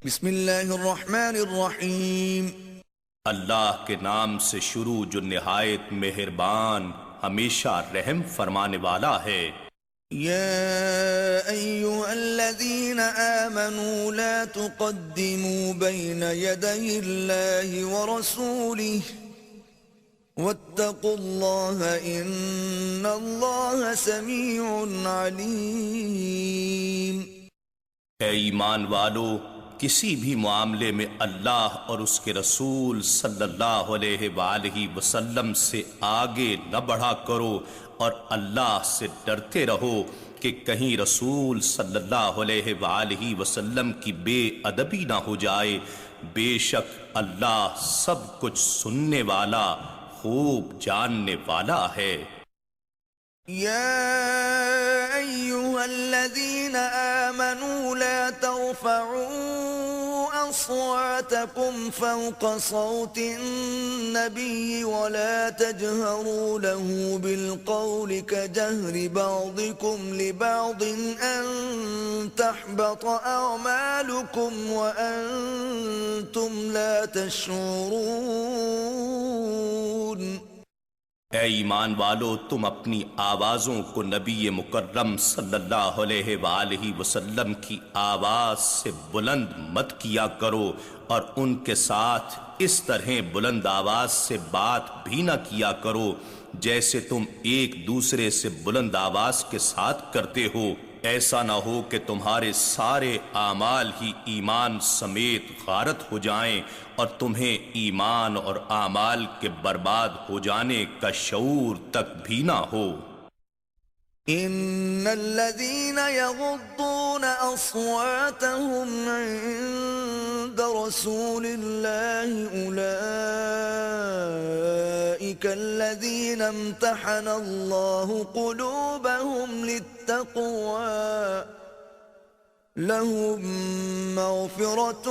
بسم اللہ الرحمن الرحیم اللہ کے نام سے شروع جو نہایت مہربان ہمیشہ رحم فرمانے والا ہے۔ یا ایہا الذین آمنوا لا تقدموا بین یدی اللہ ورسولہ واتقوا اللہ ان اللہ سمیع علیم۔ اے ایمان والو، کسی بھی معاملے میں اللہ اور اس کے رسول صلی اللہ علیہ وآلہ وسلم سے آگے نہ بڑھا کرو، اور اللہ سے ڈرتے رہو کہ کہیں رسول صلی اللہ علیہ وآلہ وسلم کی بے ادبی نہ ہو جائے۔ بے شک اللہ سب کچھ سننے والا، خوب جاننے والا ہے۔ يا أيها الذين آمنوا لا ترفعوا أصواتكم فوق صوت النبي ولا تجهروا له بالقول كجهر بعضكم لبعض أن تحبط أعمالكم وأنتم لا تشعرون۔ اے ایمان والو، تم اپنی آوازوں کو نبی مکرم صلی اللہ علیہ وآلہ وسلم کی آواز سے بلند مت کیا کرو، اور ان کے ساتھ اس طرح بلند آواز سے بات بھی نہ کیا کرو جیسے تم ایک دوسرے سے بلند آواز کے ساتھ کرتے ہو۔ ایسا نہ ہو کہ تمہارے سارے اعمال ہی ایمان سمیت غارت ہو جائیں اور تمہیں ایمان اور اعمال کے برباد ہو جانے کا شعور تک بھی نہ ہو۔ ان الذين يغضون اصواتهم عند رسول الله اولئك الذين امتحن الله قلوبهم للتقوى لهم مغفرة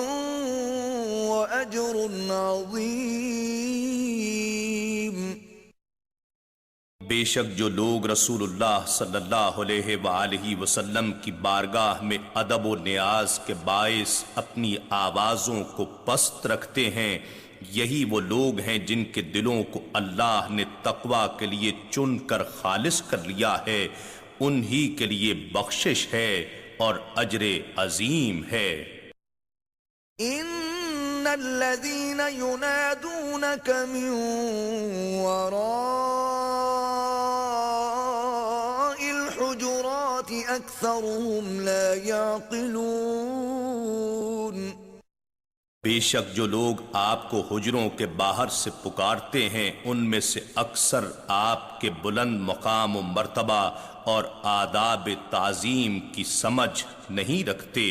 واجر عظيم۔ بے شک جو لوگ رسول اللہ صلی اللہ علیہ وآلہ وسلم کی بارگاہ میں ادب و نیاز کے باعث اپنی آوازوں کو پست رکھتے ہیں، یہی وہ لوگ ہیں جن کے دلوں کو اللہ نے تقوی کے لیے چن کر خالص کر لیا ہے، انہی کے لیے بخشش ہے اور اجر عظیم ہے۔ ان الذين ينادونك من وراء الحجرات اكثرهم لا يعقلون۔ بے شک جو لوگ آپ کو حجروں کے باہر سے پکارتے ہیں، ان میں سے اکثر آپ کے بلند مقام و مرتبہ اور آداب تعظیم کی سمجھ نہیں رکھتے۔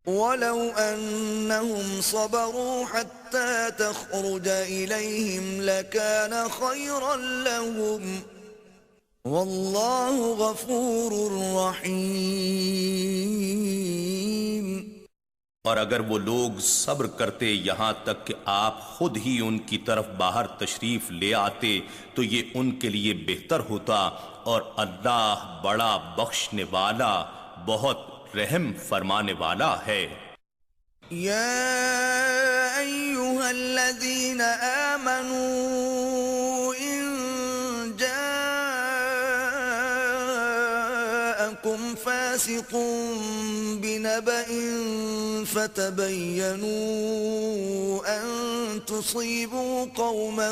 ولو انهم صبروا حتى تخرج اليهم لكان خيرا لهم والله غفور رحيم۔ اور اگر وہ لوگ صبر کرتے یہاں تک کہ آپ خود ہی ان کی طرف باہر تشریف لے آتے تو یہ ان کے لیے بہتر ہوتا، اور اللہ بڑا بخشنے والا، بہت رحم فرمانے والا ہے۔ یا ایہا الذین آمنوا ان جاءکم فاسق بنبأ فتبینوا ان تصیبوا قوما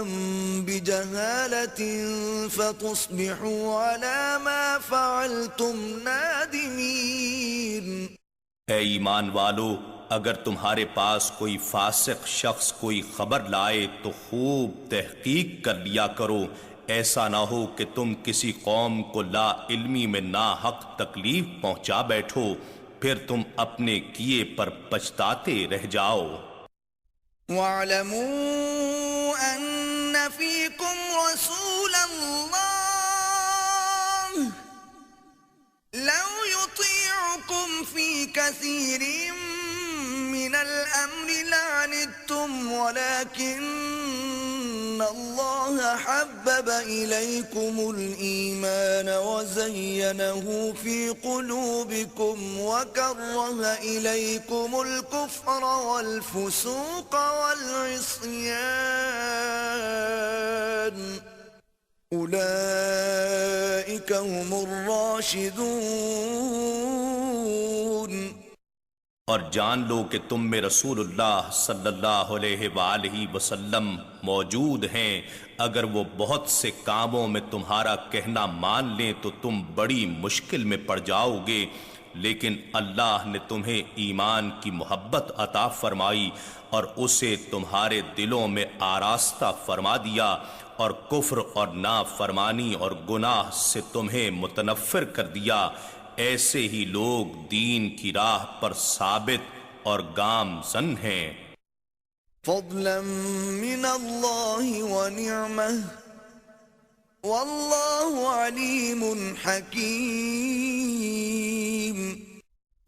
بجہالة فتصبحوا على ما فعلتم نادمین۔ اے ایمان والو، اگر تمہارے پاس کوئی فاسق شخص کوئی خبر لائے تو خوب تحقیق کر لیا کرو، ایسا نہ ہو کہ تم کسی قوم کو لا علمی میں ناحق تکلیف پہنچا بیٹھو، پھر تم اپنے کیے پر پچھتاتے رہ جاؤ۔ وَاعْلَمُوا أَنَّ فِيكُمْ رَسُولَ اللَّهِ لَوْ يُطِيعُكُمْ فِي كَثِيرٍ مِّنَ الْأَمْرِ لَعَنِتُّمْ وَلَكِنَّ الله حبب إليكم الإيمان وزينه في قلوبكم وكره إليكم الكفر والفسوق والعصيان أولئك هم الراشدون اور جان لو کہ تم میں رسول اللہ صلی اللہ علیہ وآلہ وسلم موجود ہیں۔ اگر وہ بہت سے کاموں میں تمہارا کہنا مان لیں تو تم بڑی مشکل میں پڑ جاؤ گے، لیکن اللہ نے تمہیں ایمان کی محبت عطا فرمائی اور اسے تمہارے دلوں میں آراستہ فرما دیا، اور کفر اور نافرمانی اور گناہ سے تمہیں متنفر کر دیا۔ ایسے ہی لوگ دین کی راہ پر ثابت اور گامزن ہیں۔ فضلا من اللہ ونعمہ واللہ علیم حکیم۔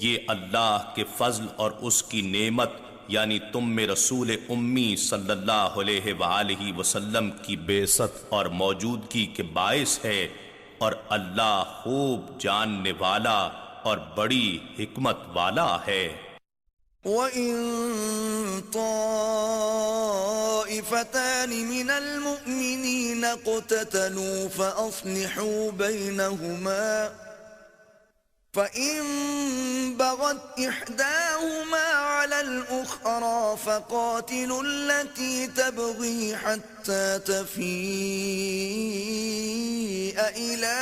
یہ اللہ کے فضل اور اس کی نعمت یعنی تم میں رسول امی صلی اللہ علیہ وآلہ وسلم کی بعثت اور موجودگی کے باعث ہے، اور اللہ خوب جاننے والا اور بڑی حکمت والا ہے۔ وَإِن طَائِفَتَانِ مِنَ الْمُؤْمِنِينَ اقْتَتَلُوا فَأَصْلِحُوا بَيْنَهُمَا فَإِن بَغَتْ إِحْدَاهُمَا عَلَى الْأُخْرَى فَقَاتِلُوا الَّتِي تَبْغِي حَتَّى تَفِيءَ إِلَى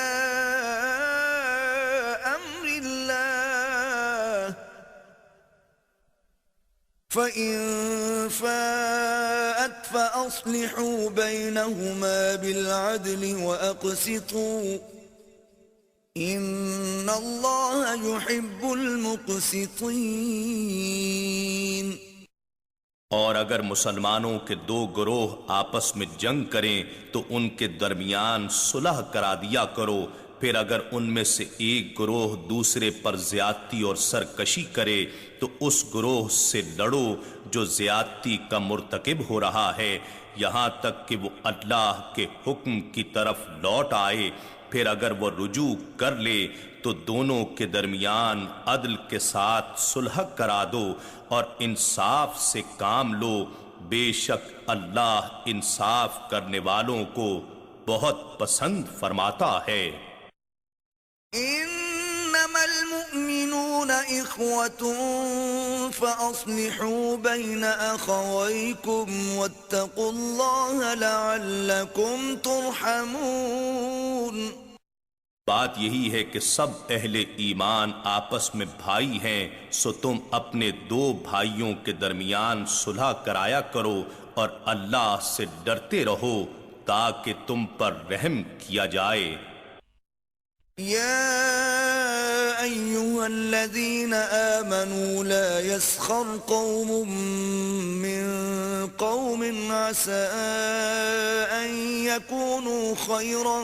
أَمْرِ اللَّهِ فَإِن فَاءَتْ فَأَصْلِحُوا بَيْنَهُمَا بِالْعَدْلِ وَأَقْسِطُوا ان اللہ یحب المقسطین۔ اور اگر مسلمانوں کے دو گروہ آپس میں جنگ کریں تو ان کے درمیان صلح کرا دیا کرو، پھر اگر ان میں سے ایک گروہ دوسرے پر زیادتی اور سرکشی کرے تو اس گروہ سے لڑو جو زیادتی کا مرتکب ہو رہا ہے، یہاں تک کہ وہ اللہ کے حکم کی طرف لوٹ آئے۔ پھر اگر وہ رجوع کر لے تو دونوں کے درمیان عدل کے ساتھ صلح کرا دو اور انصاف سے کام لو، بے شک اللہ انصاف کرنے والوں کو بہت پسند فرماتا ہے۔ انما المؤمنون اخوة فاصلحوا بين اخويكم واتقوا الله لعلكم ترحمون۔ بات یہی ہے کہ سب اہل ایمان آپس میں بھائی ہیں، سو تم اپنے دو بھائیوں کے درمیان صلح کرایا کرو اور اللہ سے ڈرتے رہو تاکہ تم پر رحم کیا جائے۔ يا أيها الذين آمنوا لا يسخر قوم من قوم عسى أن يكونوا خيرا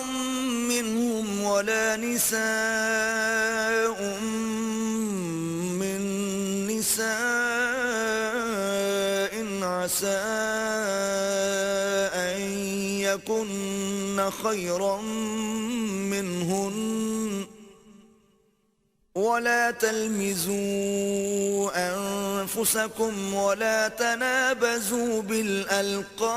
منهم ولا نساء من نساء عسى أن يكن خيرا منهن ولا تلمزوا أنفسكم ولا تنابزوا بالألقاب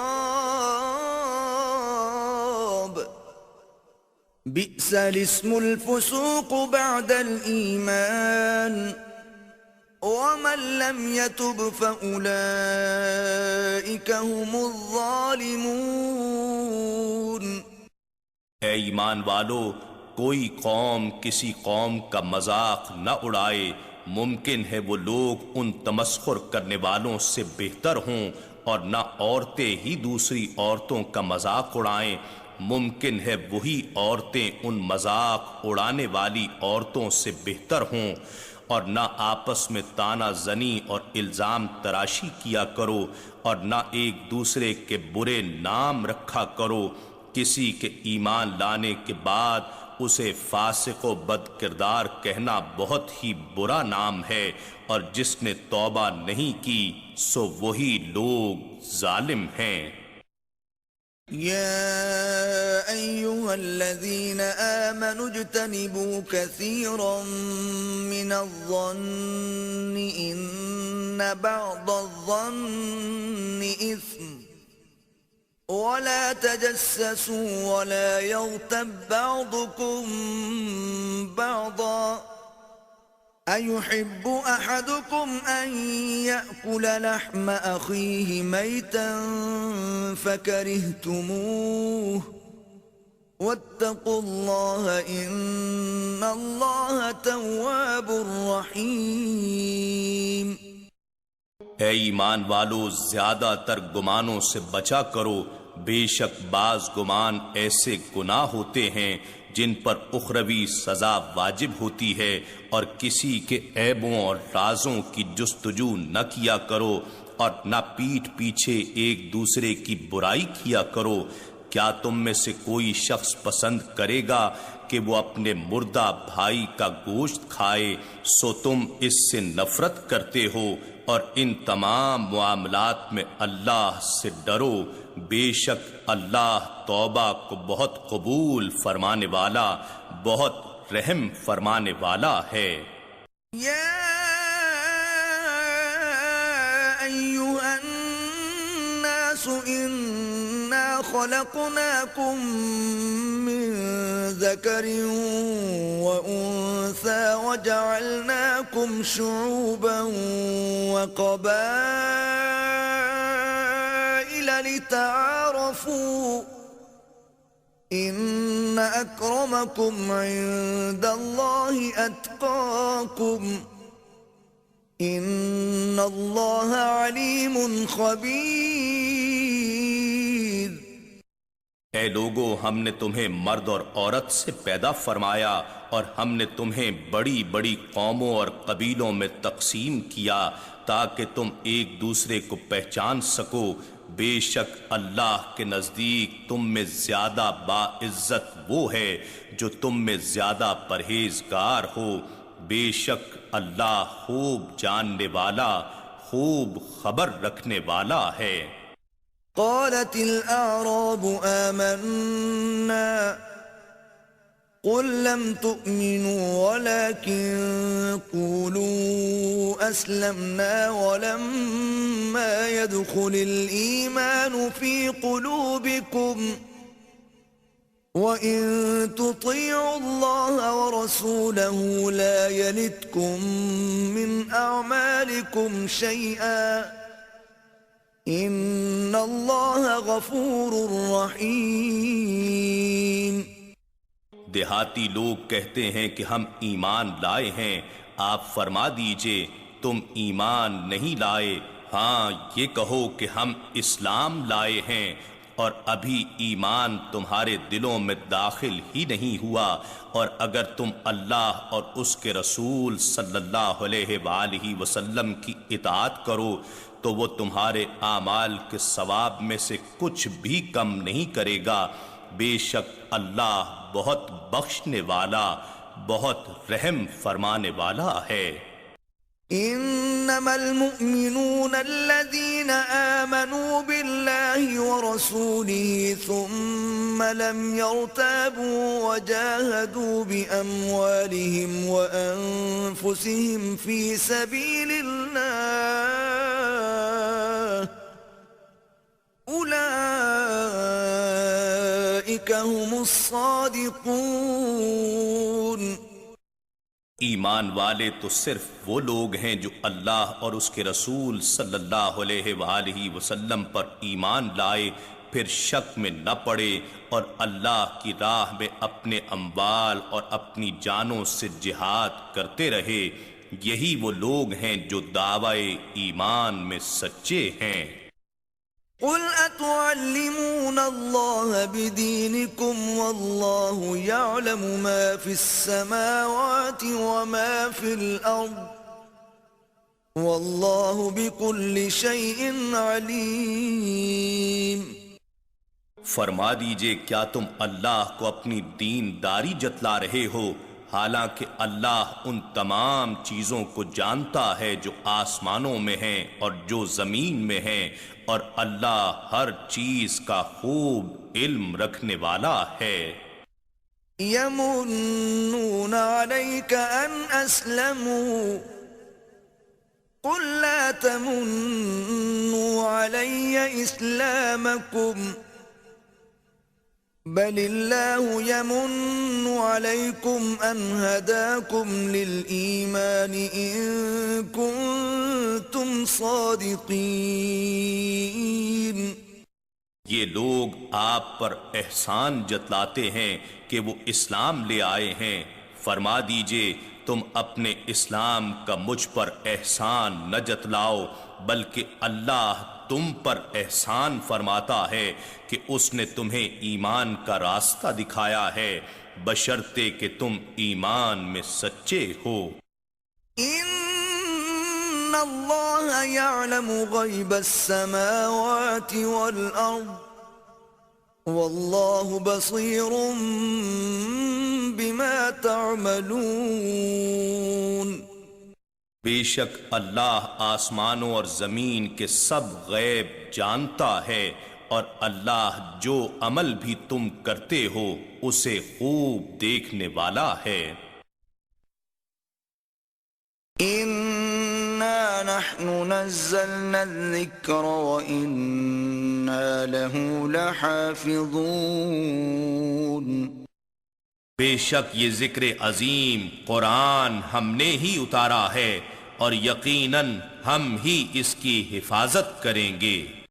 بئس الاسم الفسوق بعد الإيمان ومن لم يتب فأولئك هم الظالمون۔ اے ایمان والو، کوئی قوم کسی قوم کا مذاق نہ اڑائے، ممکن ہے وہ لوگ ان تمسخر کرنے والوں سے بہتر ہوں، اور نہ عورتیں ہی دوسری عورتوں کا مذاق اڑائیں، ممکن ہے وہی عورتیں ان مذاق اڑانے والی عورتوں سے بہتر ہوں، اور نہ آپس میں طعنہ زنی اور الزام تراشی کیا کرو، اور نہ ایک دوسرے کے برے نام رکھا کرو، کسی کے ایمان لانے کے بعد اسے فاسق و بد کردار کہنا بہت ہی برا نام ہے، اور جس نے توبہ نہیں کی سو وہی لوگ ظالم ہیں۔ يا أيها الذين آمنوا اجتنبوا كثيرا من الظن إن بعض الظن إثم ولا تجسسوا ولا يغتب بعضكم بعضا أيحب أحدكم أن يأكل لحم أخيه ميتا فكرهتموه واتقوا الله إن الله تواب رحيم۔ اے ایمان والو، زیادہ تر گمانوں سے بچا کرو، بے شک بعض گمان ایسے گناہ ہوتے ہیں جن پر اخروی سزا واجب ہوتی ہے، اور کسی کے عیبوں اور رازوں کی جستجو نہ کیا کرو، اور نہ پیٹھ پیچھے ایک دوسرے کی برائی کیا کرو۔ کیا تم میں سے کوئی شخص پسند کرے گا کہ وہ اپنے مردہ بھائی کا گوشت کھائے؟ سو تم اس سے نفرت کرتے ہو، اور ان تمام معاملات میں اللہ سے ڈرو، بے شک اللہ توبہ کو بہت قبول فرمانے والا، بہت رحم فرمانے والا ہے۔ يا أيها الناس إنا خلقناكم من ذكر وأنثى وجعلناكم شعوبا وقبائل لتعارفوا إن أكرمكم عند الله أتقاكم إن الله عليم خبير۔ اے لوگو، ہم نے تمہیں مرد اور عورت سے پیدا فرمایا، اور ہم نے تمہیں بڑی بڑی قوموں اور قبیلوں میں تقسیم کیا تاکہ تم ایک دوسرے کو پہچان سکو۔ بے شک اللہ کے نزدیک تم میں زیادہ باعزت وہ ہے جو تم میں زیادہ پرہیزگار ہو۔ بے شک اللہ خوب جاننے والا، خوب خبر رکھنے والا ہے۔ قالت الأعراب آمنا قل لم تؤمنوا ولكن قولوا أسلمنا ولما يدخل الإيمان في قلوبكم وَإِن تُطِيعُوا اللَّهَ وَرَسُولَهُ لَا يَلِتْكُم مِّنْ أَعْمَالِكُمْ شَيْئًا إِنَّ اللَّهَ غَفُورٌ رَّحِيمٌ۔ دیہاتی لوگ کہتے ہیں کہ ہم ایمان لائے ہیں، آپ فرما دیجئے تم ایمان نہیں لائے، ہاں یہ کہو کہ ہم اسلام لائے ہیں، اور ابھی ایمان تمہارے دلوں میں داخل ہی نہیں ہوا، اور اگر تم اللہ اور اس کے رسول صلی اللہ علیہ وآلہ وسلم کی اطاعت کرو تو وہ تمہارے اعمال کے ثواب میں سے کچھ بھی کم نہیں کرے گا۔ بے شک اللہ بہت بخشنے والا، بہت رحم فرمانے والا ہے۔ انما المؤمنون الذين آمنوا بالله ورسوله ثم لم يرتابوا وجاهدوا بأموالهم وأنفسهم في سبيل الله أولئك هم الصادقون۔ ایمان والے تو صرف وہ لوگ ہیں جو اللہ اور اس کے رسول صلی اللہ علیہ وآلہ وسلم پر ایمان لائے، پھر شک میں نہ پڑے، اور اللہ کی راہ میں اپنے اموال اور اپنی جانوں سے جہاد کرتے رہے، یہی وہ لوگ ہیں جو دعوی ایمان میں سچے ہیں۔ قل اتعلمون اللہ بدینکم واللہ یعلم ما فی السماوات وما فی الارض واللہ بکل شیء علیم۔ فرما دیجئے کیا تم اللہ کو اپنی دینداری جتلا رہے ہو حالانکہ اللہ ان تمام چیزوں کو جانتا ہے جو آسمانوں میں ہیں اور جو زمین میں ہیں، اور اللہ ہر چیز کا خوب علم رکھنے والا ہے۔ يمنون عليك أن أسلموا قل لا تمنوا علي إسلامكم بل الله يمن عليكم أن هداكم للإيمان إن كنتم صادقين۔ یہ لوگ آپ پر احسان جتلاتے ہیں کہ وہ اسلام لے آئے ہیں، فرما دیجئے تم اپنے اسلام کا مجھ پر احسان نہ جتلاؤ بلکہ اللہ تم پر احسان فرماتا ہے کہ اس نے تمہیں ایمان کا راستہ دکھایا ہے بشرطے کہ تم ایمان میں سچے ہو۔ ان اللہ یعلم غیب السماوات والارض واللہ بصیر بما تعملون۔ بے شک اللہ آسمانوں اور زمین کے سب غیب جانتا ہے اور اللہ جو عمل بھی تم کرتے ہو اسے خوب دیکھنے والا ہے۔ اِنَّا نَحْنُ نَزَّلْنَا الذِّكْرَ وَإِنَّا لَهُ لَحَافِظُونَ۔ بے شک یہ ذکر عظیم قرآن ہم نے ہی اتارا ہے اور یقیناً ہم ہی اس کی حفاظت کریں گے۔